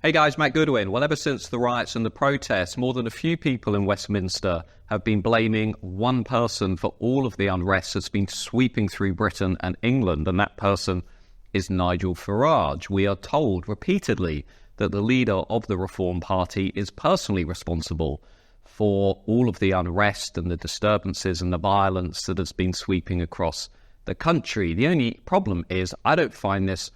Hey guys, Matt Goodwin. Well, ever since the riots and the protests, more than a few people in Westminster have been blaming one person for all of the unrest that's been sweeping through Britain and England, and that person is Nigel Farage. We are told repeatedly that the leader of the Reform Party is personally responsible for all of the unrest and the disturbances and the violence that has been sweeping across the country. The only problem is I don't find this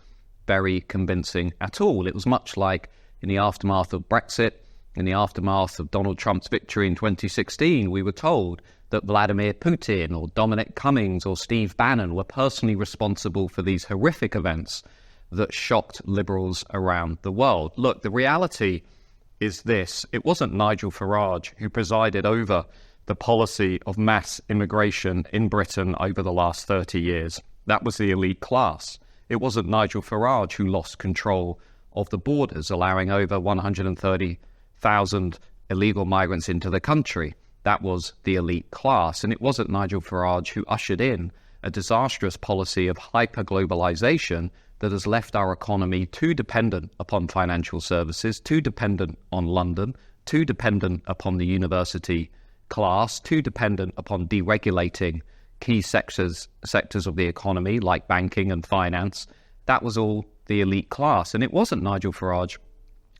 very convincing at all. It was much like in the aftermath of Brexit, in the aftermath of Donald Trump's victory in 2016, we were told that Vladimir Putin or Dominic Cummings or Steve Bannon were personally responsible for these horrific events that shocked liberals around the world. Look, the reality is this. It wasn't Nigel Farage who presided over the policy of mass immigration in Britain over the last 30 years. That was the elite class. It wasn't Nigel Farage who lost control of the borders, allowing over 130,000 illegal migrants into the country. That was the elite class. And it wasn't Nigel Farage who ushered in a disastrous policy of hyper-globalization that has left our economy too dependent upon financial services, too dependent on London, too dependent upon the university class, too dependent upon deregulating key sectors of the economy like banking and finance. That was all the elite class. And it wasn't Nigel Farage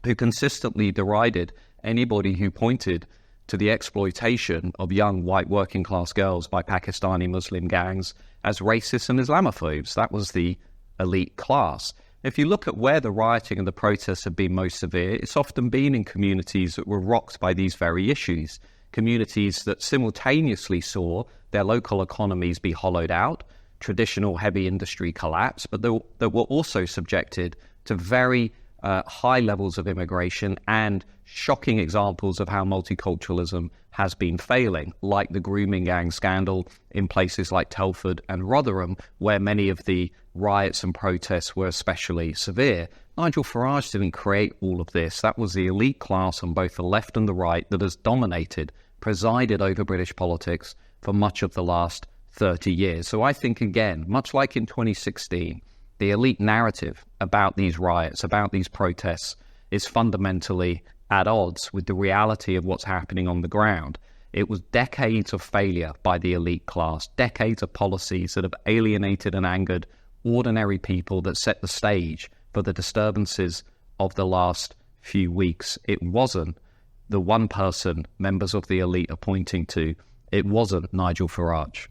who consistently derided anybody who pointed to the exploitation of young white working class girls by Pakistani Muslim gangs as racists and Islamophobes. That was the elite class. If you look at where the rioting and the protests have been most severe, it's often been in communities that were rocked by these very issues, communities that simultaneously saw their local economies be hollowed out, traditional heavy industry collapse, but that were also subjected to very high levels of immigration and shocking examples of how multiculturalism has been failing, like the grooming gang scandal in places like Telford and Rotherham, where many of the riots and protests were especially severe. Nigel Farage didn't create all of this. That was the elite class on both the left and the right that has dominated, presided over British politics for much of the last 30 years. So I think, again, much like in 2016, the elite narrative about these riots, about these protests, is fundamentally at odds with the reality of what's happening on the ground. It was decades of failure by the elite class, decades of policies that have alienated and angered ordinary people that set the stage for the disturbances of the last few weeks. It wasn't the one person members of the elite are pointing to. It wasn't Nigel Farage.